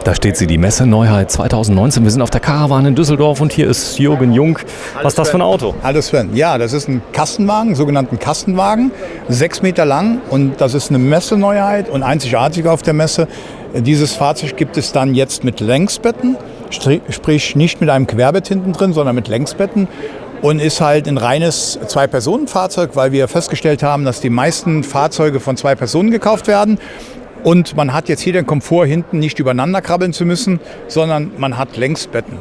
Da steht sie, die Messe Neuheit 2019. Wir sind auf der Caravan in Düsseldorf und hier ist Jürgen Jung. Was ist das für ein Auto? Hallo Sven. Ja, das ist ein Kastenwagen, sogenannten Kastenwagen, 6 Meter lang, und das ist eine Messeneuheit und einzigartig auf der Messe. Dieses Fahrzeug gibt es dann jetzt mit Längsbetten, sprich nicht mit einem Querbett hinten drin, sondern mit Längsbetten, und ist halt ein reines Zwei-Personen-Fahrzeug, weil wir festgestellt haben, dass die meisten Fahrzeuge von 2 Personen gekauft werden. Und man hat jetzt hier den Komfort, hinten nicht übereinander krabbeln zu müssen, sondern man hat Längsbetten.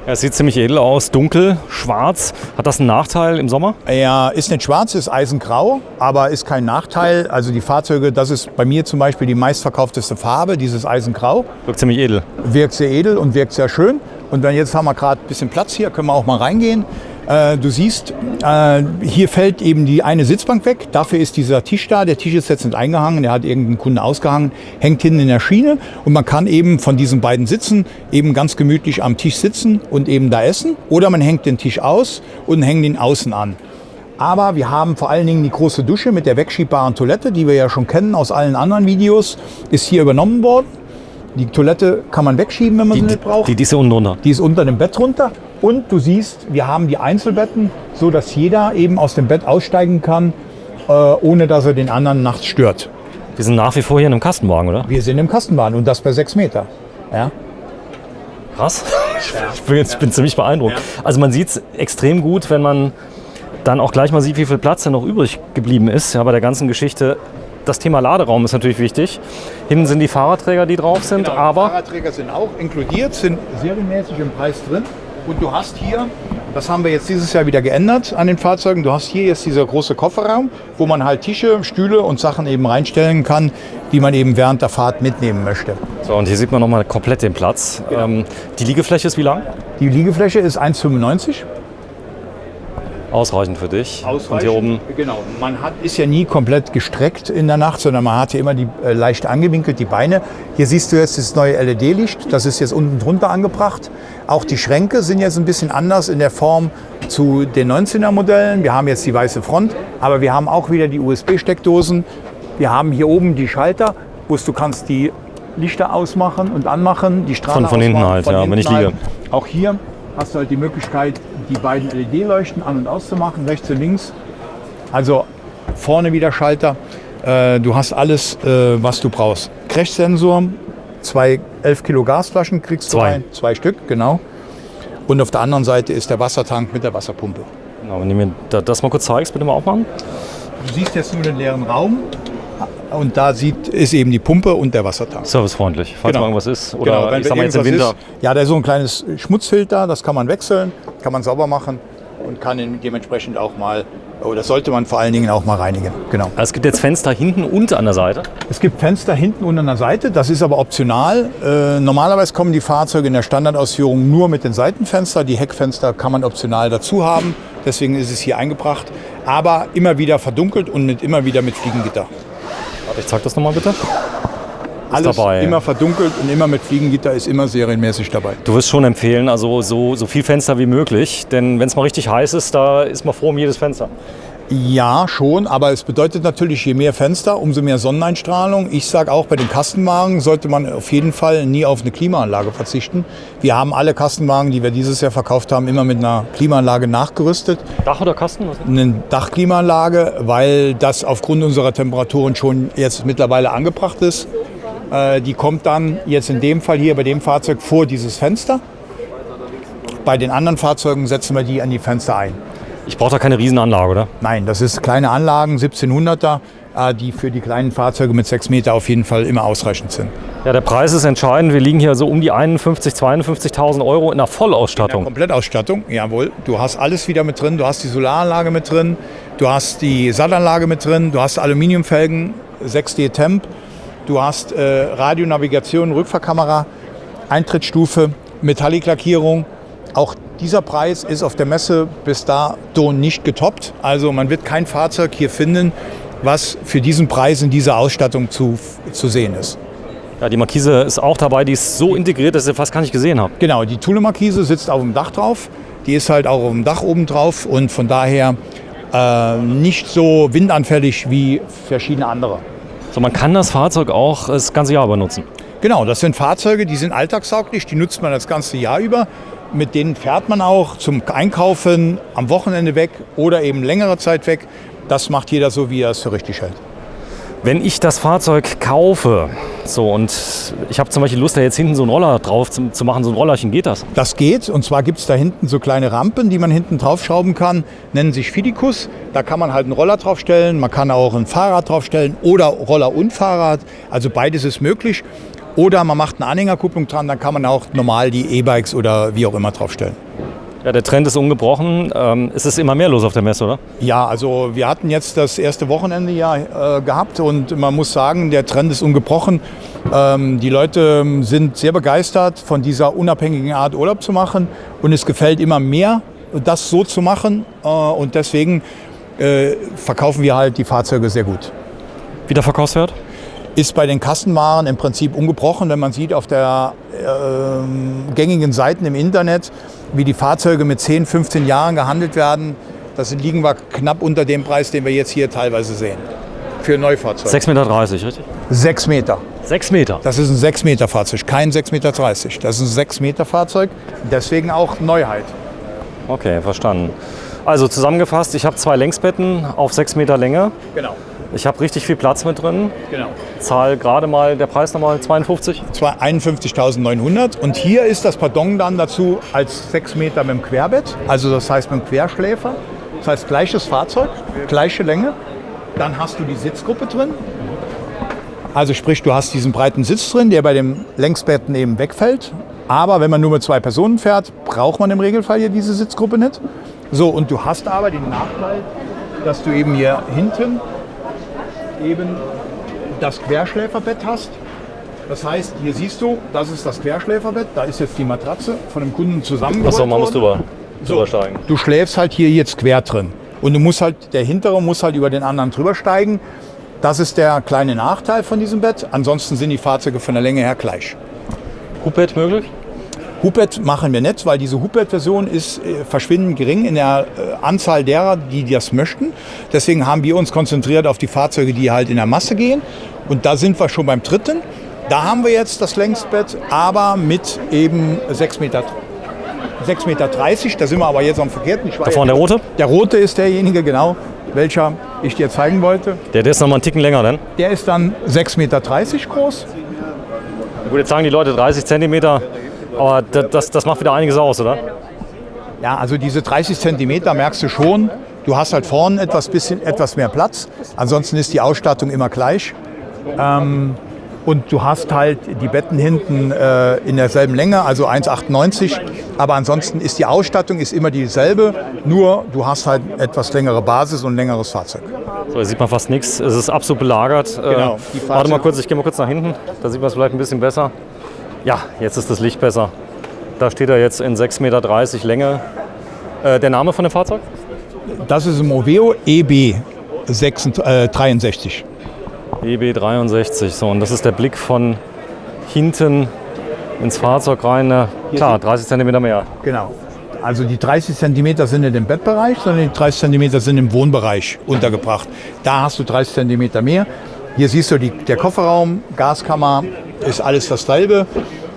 Ja, es sieht ziemlich edel aus, dunkel, schwarz. Hat das einen Nachteil im Sommer? Ja, ist nicht schwarz, ist eisengrau, aber ist kein Nachteil. Also die Fahrzeuge, das ist bei mir zum Beispiel die meistverkaufteste Farbe, dieses Eisengrau. Wirkt ziemlich edel. Wirkt sehr edel und wirkt sehr schön. Und jetzt haben wir gerade ein bisschen Platz hier, können wir auch mal reingehen. Du siehst, hier fällt eben die eine Sitzbank weg. Dafür ist dieser Tisch da. Der Tisch ist jetzt nicht eingehangen, der hat irgendein Kunde ausgehangen, hängt hinten in der Schiene. Und man kann eben von diesen beiden Sitzen eben ganz gemütlich am Tisch sitzen und eben da essen. Oder man hängt den Tisch aus und hängt ihn außen an. Aber wir haben vor allen Dingen die große Dusche mit der wegschiebbaren Toilette, die wir ja schon kennen aus allen anderen Videos, ist hier übernommen worden. Die Toilette kann man wegschieben, wenn man sie nicht braucht. Die ist unten drunter. Die ist unter dem Bett runter. Und du siehst, wir haben die Einzelbetten, so dass jeder eben aus dem Bett aussteigen kann, ohne dass er den anderen nachts stört. Wir sind nach wie vor hier in einem Kastenwagen, oder? Wir sind im Kastenwagen und das bei 6 Meter. Ja. Krass. Ich bin ziemlich beeindruckt. Also man sieht es extrem gut, wenn man dann auch gleich mal sieht, wie viel Platz denn noch übrig geblieben ist, ja, bei der ganzen Geschichte. Das Thema Laderaum ist natürlich wichtig. Hinten sind die Fahrradträger, die drauf sind, Genau, aber... Die Fahrradträger sind auch inkludiert, sind serienmäßig im Preis drin. Und du hast hier, das haben wir jetzt dieses Jahr wieder geändert an den Fahrzeugen, du hast hier jetzt dieser große Kofferraum, wo man halt Tische, Stühle und Sachen eben reinstellen kann, die man eben während der Fahrt mitnehmen möchte. So, und hier sieht man nochmal komplett den Platz. Genau. Die Liegefläche ist wie lang? Die Liegefläche ist 1,95. Ausreichend für dich. Ausreichend, und hier oben. Genau. Man ist ja nie komplett gestreckt in der Nacht, sondern man hat ja immer die leicht angewinkelt, die Beine. Hier siehst du jetzt das neue LED-Licht, das ist jetzt unten drunter angebracht. Auch die Schränke sind jetzt ein bisschen anders in der Form zu den 19er Modellen. Wir haben jetzt die weiße Front, aber wir haben auch wieder die USB-Steckdosen. Wir haben hier oben die Schalter, wo du kannst die Lichter ausmachen und anmachen, die Strahler von hinten halt, ja, wenn ich liege. Halt. Auch hier hast du halt die Möglichkeit, die beiden LED-Leuchten an- und auszumachen, rechts und links. Also vorne wieder Schalter. Du hast alles, was du brauchst. Crashsensor, 2 11 Kilo Gasflaschen kriegst du rein. 2 Stück, genau. Und auf der anderen Seite ist der Wassertank mit der Wasserpumpe. Genau, wenn du mir das mal kurz zeigst, bitte mal aufmachen. Du siehst jetzt nur den leeren Raum. Und da ist eben die Pumpe und der Wassertank. Servicefreundlich, falls mal irgendwas ist. Oder genau, wenn ich sag mal jetzt im Winter. Ja, da ist so ein kleines Schmutzfilter, das kann man wechseln, kann man sauber machen und kann ihn dementsprechend auch mal, oder sollte man vor allen Dingen auch mal reinigen. Genau. Also es gibt jetzt Fenster hinten und an der Seite. Es gibt Fenster hinten und an der Seite, das ist aber optional. Normalerweise kommen die Fahrzeuge in der Standardausführung nur mit den Seitenfenstern. Die Heckfenster kann man optional dazu haben, deswegen ist es hier eingebracht. Aber immer wieder verdunkelt und immer wieder mit Fliegengitter. Ich zeig das nochmal bitte. Alles dabei. Immer verdunkelt und immer mit Fliegengitter, ist immer serienmäßig dabei. Du wirst schon empfehlen, also so viel Fenster wie möglich, denn wenn es mal richtig heiß ist, da ist man froh um jedes Fenster. Ja, schon, aber es bedeutet natürlich, je mehr Fenster, umso mehr Sonneneinstrahlung. Ich sage auch, bei den Kastenwagen sollte man auf jeden Fall nie auf eine Klimaanlage verzichten. Wir haben alle Kastenwagen, die wir dieses Jahr verkauft haben, immer mit einer Klimaanlage nachgerüstet. Dach oder Kasten? Eine Dachklimaanlage, weil das aufgrund unserer Temperaturen schon jetzt mittlerweile angebracht ist. Die kommt dann jetzt in dem Fall hier bei dem Fahrzeug vor dieses Fenster. Bei den anderen Fahrzeugen setzen wir die an die Fenster ein. Ich brauche da keine Riesenanlage, oder? Nein, das ist kleine Anlagen, 1700er, die für die kleinen Fahrzeuge mit 6 Meter auf jeden Fall immer ausreichend sind. Ja, der Preis ist entscheidend. Wir liegen hier so um die 51.000, 52.000 Euro in der Vollausstattung. In der Komplettausstattung, jawohl. Du hast alles wieder mit drin. Du hast die Solaranlage mit drin, du hast die Sattanlage mit drin, du hast Aluminiumfelgen, 6D Temp, du hast Radionavigation, Rückfahrkamera, Eintrittsstufe, Metalliklackierung. Auch dieser Preis ist auf der Messe bis dato nicht getoppt. Also man wird kein Fahrzeug hier finden, was für diesen Preis in dieser Ausstattung zu sehen ist. Ja, die Markise ist auch dabei, die ist so integriert, dass ich sie fast gar nicht gesehen habe. Genau, die Thule-Markise sitzt auf dem Dach drauf. Die ist halt auch auf dem Dach oben drauf und von daher nicht so windanfällig wie verschiedene andere. So, man kann das Fahrzeug auch das ganze Jahr benutzen. Genau, das sind Fahrzeuge, die sind alltagstauglich, die nutzt man das ganze Jahr über. Mit denen fährt man auch zum Einkaufen am Wochenende weg oder eben längere Zeit weg. Das macht jeder so, wie er es für richtig hält. Wenn ich das Fahrzeug kaufe, so, und ich habe zum Beispiel Lust, da jetzt hinten so einen Roller drauf zu machen, so ein Rollerchen, geht das? Das geht, und zwar gibt es da hinten so kleine Rampen, die man hinten draufschrauben kann, nennen sich Fidikus. Da kann man halt einen Roller draufstellen, man kann auch ein Fahrrad draufstellen oder Roller und Fahrrad, also beides ist möglich. Oder man macht eine Anhängerkupplung dran, dann kann man auch normal die E-Bikes oder wie auch immer draufstellen. Ja, der Trend ist ungebrochen. Es ist immer mehr los auf der Messe, oder? Ja, also wir hatten jetzt das erste Wochenende ja gehabt und man muss sagen, der Trend ist ungebrochen. Die Leute sind sehr begeistert von dieser unabhängigen Art Urlaub zu machen und es gefällt immer mehr, das so zu machen und deswegen verkaufen wir halt die Fahrzeuge sehr gut. Wiederverkaufswert? Ist bei den Kassenwaren im Prinzip ungebrochen, wenn man sieht auf der gängigen Seiten im Internet, wie die Fahrzeuge mit 10, 15 Jahren gehandelt werden. Das liegen wir knapp unter dem Preis, den wir jetzt hier teilweise sehen. Für Neufahrzeuge. 6,30 Meter, richtig? 6 Meter. 6 Meter? Das ist ein 6 Meter Fahrzeug, kein 6,30 Meter. Das ist ein 6 Meter Fahrzeug, deswegen auch Neuheit. Okay, verstanden. Also zusammengefasst, ich habe 2 Längsbetten auf 6 Meter Länge. Genau. Ich habe richtig viel Platz mit drin. Genau. Zahl gerade mal, der Preis nochmal 52. 51.900 und hier ist das Pardon dann dazu als 6 Meter mit dem Querbett, also das heißt mit dem Querschläfer. Das heißt gleiches Fahrzeug, gleiche Länge. Dann hast du die Sitzgruppe drin. Also sprich, du hast diesen breiten Sitz drin, der bei dem Längsbetten eben wegfällt. Aber wenn man nur mit 2 Personen fährt, braucht man im Regelfall hier diese Sitzgruppe nicht. So, und du hast aber den Nachteil, dass du eben hier hinten eben das Querschläferbett hast. Das heißt, hier siehst du, das ist das Querschläferbett, da ist jetzt die Matratze von dem Kunden zusammengerollt Achso, man muss drüber so, steigen. Du schläfst halt hier jetzt quer drin und du musst halt, der hintere muss halt über den anderen drüber steigen. Das ist der kleine Nachteil von diesem Bett. Ansonsten sind die Fahrzeuge von der Länge her gleich. Hubbett möglich? Hubbett machen wir nicht, weil diese Hubbett-Version ist verschwindend gering in der Anzahl derer, die das möchten. Deswegen haben wir uns konzentriert auf die Fahrzeuge, die halt in der Masse gehen. Und da sind wir schon beim dritten. Da haben wir jetzt das Längsbett, aber mit eben 6,30 Meter. 6,30 Meter, da sind wir aber jetzt am verkehrten. Da vorne der rote? Der rote ist derjenige, genau, welcher ich dir zeigen wollte. Der ist noch mal einen Ticken länger, dann? Der ist dann 6,30 Meter groß. Gut, jetzt sagen die Leute 30 Zentimeter, aber das macht wieder einiges aus, oder? Ja, also diese 30 Zentimeter merkst du schon. Du hast halt vorne etwas mehr Platz. Ansonsten ist die Ausstattung immer gleich. Und du hast halt die Betten hinten in derselben Länge, also 1,98. Aber ansonsten ist die Ausstattung immer dieselbe, nur du hast halt etwas längere Basis und ein längeres Fahrzeug. So, hier sieht man fast nichts. Es ist absolut belagert. Genau. Warte mal kurz, ich gehe mal kurz nach hinten. Da sieht man es vielleicht ein bisschen besser. Ja, jetzt ist das Licht besser. Da steht er jetzt in 6,30 Meter Länge. Der Name von dem Fahrzeug? Das ist ein Moveo EB 63. EB 63. So, und das ist der Blick von hinten ins Fahrzeug rein. Klar, 30 cm mehr. Genau. Also die 30 cm sind nicht im Bettbereich, sondern die 30 cm sind im Wohnbereich untergebracht. Da hast du 30 cm mehr. Hier siehst du der Kofferraum, Gaskammer, ist alles dasselbe.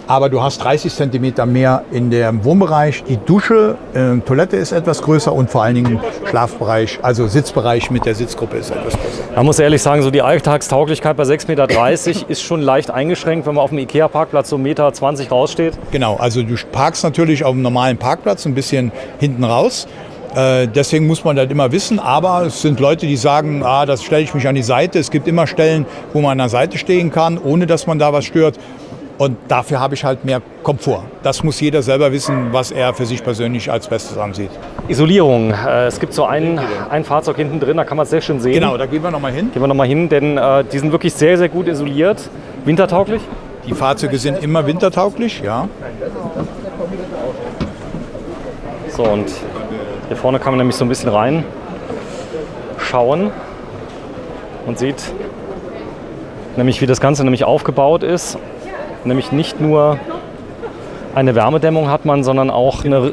Aber du hast 30 cm mehr in dem Wohnbereich. Die Dusche, Toilette ist etwas größer und vor allen Dingen Schlafbereich, also Sitzbereich mit der Sitzgruppe ist etwas größer. Man muss ehrlich sagen, so die Alltagstauglichkeit bei 6,30 Meter ist schon leicht eingeschränkt, wenn man auf dem Ikea-Parkplatz so 1,20 Meter raussteht. Genau, also du parkst natürlich auf einem normalen Parkplatz ein bisschen hinten raus. Deswegen muss man das immer wissen, aber es sind Leute, die sagen, das stelle ich mich an die Seite. Es gibt immer Stellen, wo man an der Seite stehen kann, ohne dass man da was stört. Und dafür habe ich halt mehr Komfort. Das muss jeder selber wissen, was er für sich persönlich als Bestes ansieht. Isolierung. Es gibt so ein Fahrzeug hinten drin, da kann man es sehr schön sehen. Genau, da gehen wir nochmal hin. Gehen wir nochmal hin, denn die sind wirklich sehr, sehr gut isoliert. Wintertauglich? Die Fahrzeuge sind immer wintertauglich, ja. So, und hier vorne kann man nämlich so ein bisschen rein schauen und sieht nämlich, wie das Ganze nämlich aufgebaut ist. Nämlich nicht nur eine Wärmedämmung hat man, sondern auch eine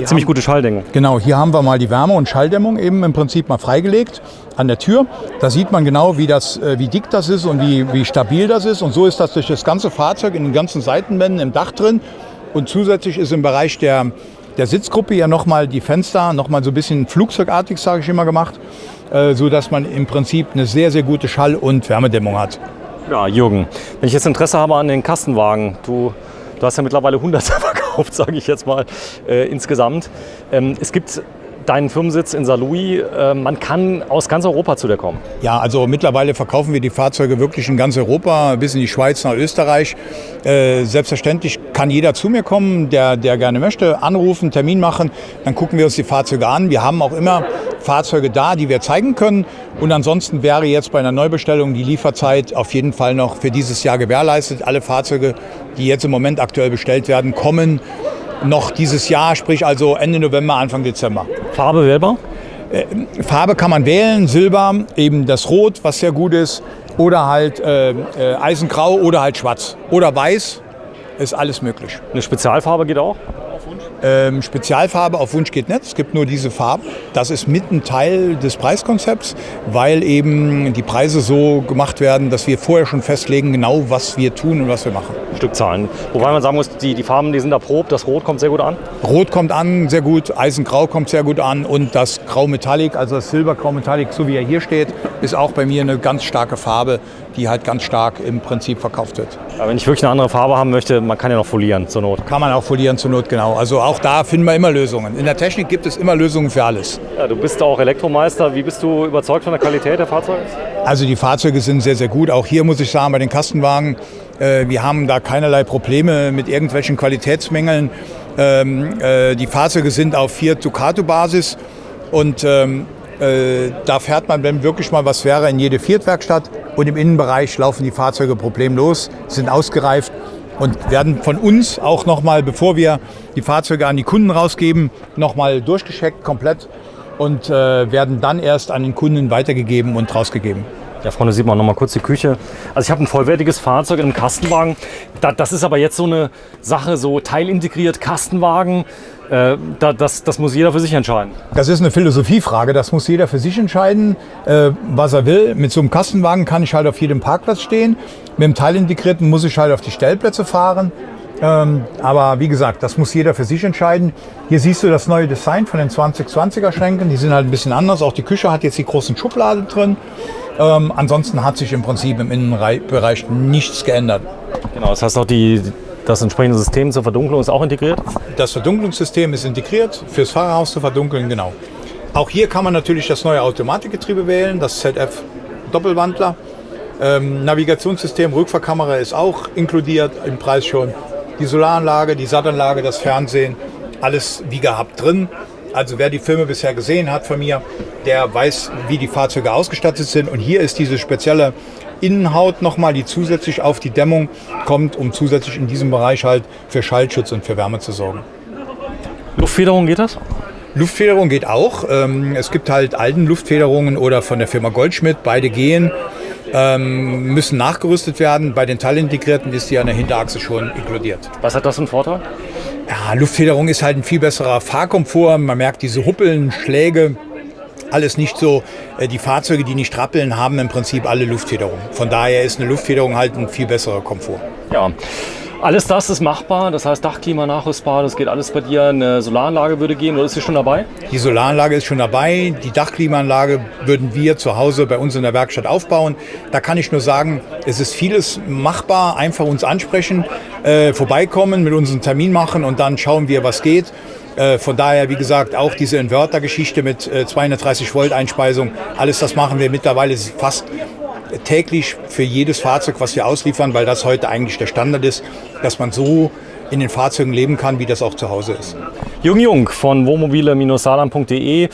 ziemlich gute Schalldämmung. Genau, hier haben wir mal die Wärme- und Schalldämmung eben im Prinzip mal freigelegt an der Tür. Da sieht man genau, wie dick das ist und wie stabil das ist. Und so ist das durch das ganze Fahrzeug in den ganzen Seitenwänden im Dach drin. Und zusätzlich ist im Bereich der Sitzgruppe ja nochmal die Fenster, nochmal so ein bisschen flugzeugartig, sage ich immer, gemacht, sodass man im Prinzip eine sehr, sehr gute Schall- und Wärmedämmung hat. Ja, Jürgen, wenn ich jetzt Interesse habe an den Kastenwagen, du hast ja mittlerweile Hunderte verkauft, sage ich jetzt mal, insgesamt. Es gibt deinen Firmensitz in Saarlouis. Man kann aus ganz Europa zu dir kommen. Ja, also mittlerweile verkaufen wir die Fahrzeuge wirklich in ganz Europa, bis in die Schweiz, nach Österreich. Selbstverständlich kann jeder zu mir kommen, der gerne möchte, anrufen, Termin machen. Dann gucken wir uns die Fahrzeuge an. Wir haben auch immer Fahrzeuge da, die wir zeigen können. Und ansonsten wäre jetzt bei einer Neubestellung die Lieferzeit auf jeden Fall noch für dieses Jahr gewährleistet. Alle Fahrzeuge, die jetzt im Moment aktuell bestellt werden, kommen noch dieses Jahr, sprich also Ende November, Anfang Dezember. Farbe wählbar? Farbe kann man wählen, Silber, eben das Rot, was sehr gut ist, oder halt Eisengrau oder halt Schwarz oder Weiß, ist alles möglich. Eine Spezialfarbe geht auch? Spezialfarbe auf Wunsch geht nicht, es gibt nur diese Farben. Das ist mit ein Teil des Preiskonzepts, weil eben die Preise so gemacht werden, dass wir vorher schon festlegen, genau was wir tun und was wir machen. Stückzahlen. Wobei man sagen muss, die Farben, die sind erprobt, das Rot kommt sehr gut an. Rot kommt an, sehr gut, Eisengrau kommt sehr gut an und das Grau Metallic, also das Silbergrau Metallic, so wie er hier steht, ist auch bei mir eine ganz starke Farbe, die halt ganz stark im Prinzip verkauft wird. Ja, wenn ich wirklich eine andere Farbe haben möchte, man kann ja noch folieren zur Not. Kann man auch folieren zur Not, genau. Also auch da finden wir immer Lösungen. In der Technik gibt es immer Lösungen für alles. Ja, du bist auch Elektromeister. Wie bist du überzeugt von der Qualität der Fahrzeuge? Also die Fahrzeuge sind sehr, sehr gut. Auch hier muss ich sagen, bei den Kastenwagen, wir haben da keinerlei Probleme mit irgendwelchen Qualitätsmängeln. Die Fahrzeuge sind auf Fiat Ducato-Basis und da fährt man, wenn wirklich mal was wäre, in jede Fiat-Werkstatt. Und im Innenbereich laufen die Fahrzeuge problemlos, sind ausgereift und werden von uns auch nochmal, bevor wir die Fahrzeuge an die Kunden rausgeben, nochmal durchgecheckt komplett und werden dann erst an den Kunden weitergegeben und rausgegeben. Ja, Freunde, sieht man noch mal kurz die Küche. Also ich habe ein vollwertiges Fahrzeug in einem Kastenwagen. Das ist aber jetzt so eine Sache, so teilintegriert Kastenwagen. Das muss jeder für sich entscheiden. Das ist eine Philosophiefrage, das muss jeder für sich entscheiden, was er will. Mit so einem Kastenwagen kann ich halt auf jedem Parkplatz stehen. Mit dem Teilintegrierten muss ich halt auf die Stellplätze fahren. Aber wie gesagt, das muss jeder für sich entscheiden. Hier siehst du das neue Design von den 2020er Schränken. Die sind halt ein bisschen anders. Auch die Küche hat jetzt die großen Schubladen drin. Ansonsten hat sich im Prinzip im Innenbereich nichts geändert. Genau, das heißt auch das entsprechende System zur Verdunklung ist auch integriert? Das Verdunklungssystem ist integriert, fürs Fahrerhaus zu verdunkeln, genau. Auch hier kann man natürlich das neue Automatikgetriebe wählen, das ZF Doppelwandler. Navigationssystem, Rückfahrkamera ist auch inkludiert im Preis schon. Die Solaranlage, die Sattanlage, das Fernsehen, alles wie gehabt drin. Also wer die Filme bisher gesehen hat von mir, der weiß, wie die Fahrzeuge ausgestattet sind. Und hier ist diese spezielle Innenhaut nochmal, die zusätzlich auf die Dämmung kommt, um zusätzlich in diesem Bereich halt für Schallschutz und für Wärme zu sorgen. Luftfederung geht das? Luftfederung geht auch. Es gibt halt alten Luftfederungen oder von der Firma Goldschmidt, beide gehen, müssen nachgerüstet werden. Bei den Teilintegrierten ist die an der Hinterachse schon inkludiert. Was hat das für einen Vorteil? Ja, Luftfederung ist halt ein viel besserer Fahrkomfort. Man merkt diese Huppeln, Schläge, alles nicht so. Die Fahrzeuge, die nicht rappeln, haben im Prinzip alle Luftfederung. Von daher ist eine Luftfederung halt ein viel besserer Komfort. Ja, alles das ist machbar. Das heißt Dachklima nachrüstbar, das geht alles bei dir. Eine Solaranlage würde gehen, oder ist sie schon dabei? Die Solaranlage ist schon dabei. Die Dachklimaanlage würden wir zu Hause bei uns in der Werkstatt aufbauen. Da kann ich nur sagen, es ist vieles machbar. Einfach uns ansprechen, vorbeikommen, mit uns einen Termin machen und dann schauen wir, was geht. Von daher, wie gesagt, auch diese Inverter-Geschichte mit 230 Volt Einspeisung, alles das machen wir mittlerweile fast täglich für jedes Fahrzeug, was wir ausliefern, weil das heute eigentlich der Standard ist, dass man so in den Fahrzeugen leben kann, wie das auch zu Hause ist. Jürgen Jung von wohnmobile-saarland.de,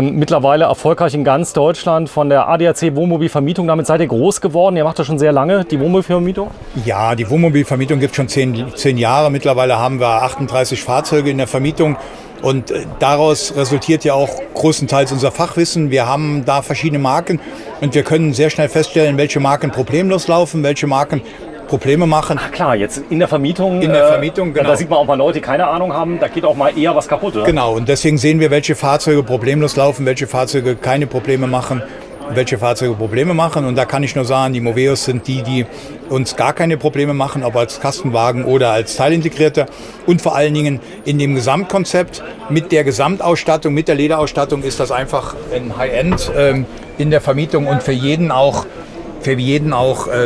mittlerweile erfolgreich in ganz Deutschland von der ADAC Wohnmobilvermietung. Damit seid ihr groß geworden. Ihr macht das schon sehr lange, die Wohnmobilvermietung? Ja, die Wohnmobilvermietung gibt es schon 10 Jahre. Mittlerweile haben wir 38 Fahrzeuge in der Vermietung. Und daraus resultiert ja auch größtenteils unser Fachwissen. Wir haben da verschiedene Marken und wir können sehr schnell feststellen, welche Marken problemlos laufen, welche Marken Probleme machen. Ach klar, jetzt in der Vermietung. Genau. Da sieht man auch mal Leute, die keine Ahnung haben, da geht auch mal eher was kaputt, oder? Genau, und deswegen sehen wir, welche Fahrzeuge problemlos laufen, welche Fahrzeuge keine Probleme machen, welche Fahrzeuge Probleme machen. Und da kann ich nur sagen, die Moveos sind die uns gar keine Probleme machen, ob als Kastenwagen oder als Teilintegrierter. Und vor allen Dingen in dem Gesamtkonzept mit der Gesamtausstattung, mit der Lederausstattung ist das einfach ein High-End in der Vermietung und für jeden auch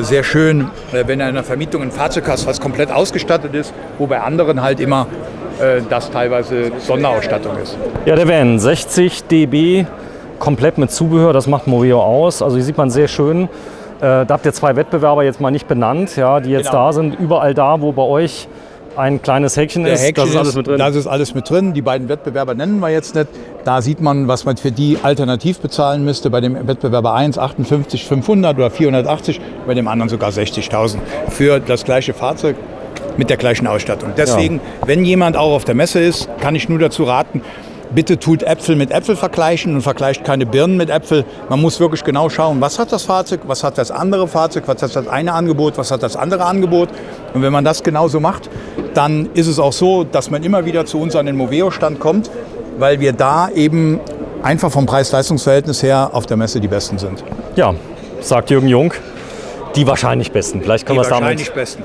sehr schön, wenn er in der Vermietung ein Fahrzeug hat, was komplett ausgestattet ist, wo bei anderen halt immer das teilweise Sonderausstattung ist. Ja, der Van, 60 dB, komplett mit Zubehör, das macht Moveo aus. Also hier sieht man sehr schön. Da habt ihr 2 Wettbewerber jetzt mal nicht benannt, ja, die jetzt da sind. Überall da, wo bei euch ein kleines Häkchen ist, das ist alles mit drin. Das ist alles mit drin. Die beiden Wettbewerber nennen wir jetzt nicht. Da sieht man, was man für die alternativ bezahlen müsste. Bei dem Wettbewerber 1 58.500 oder 480, bei dem anderen sogar 60.000 für das gleiche Fahrzeug mit der gleichen Ausstattung. Deswegen, wenn jemand auch auf der Messe ist, kann ich nur dazu raten, bitte tut Äpfel mit Äpfel vergleichen und vergleicht keine Birnen mit Äpfel. Man muss wirklich genau schauen, was hat das Fahrzeug, was hat das andere Fahrzeug, was hat das eine Angebot, was hat das andere Angebot. Und wenn man das genauso macht, dann ist es auch so, dass man immer wieder zu uns an den Moveo-Stand kommt, weil wir da eben einfach vom Preis-Leistungs-Verhältnis her auf der Messe die Besten sind. Ja, sagt Jürgen Jung. Die wahrscheinlich Besten. Vielleicht können wir es damit.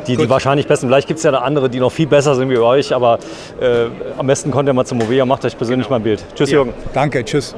Die wahrscheinlich Besten. Vielleicht gibt es ja da andere, die noch viel besser sind wie euch, aber am besten kommt ihr mal zum Moveo, macht euch persönlich mal ein Bild. Tschüss, Jürgen. Danke, tschüss.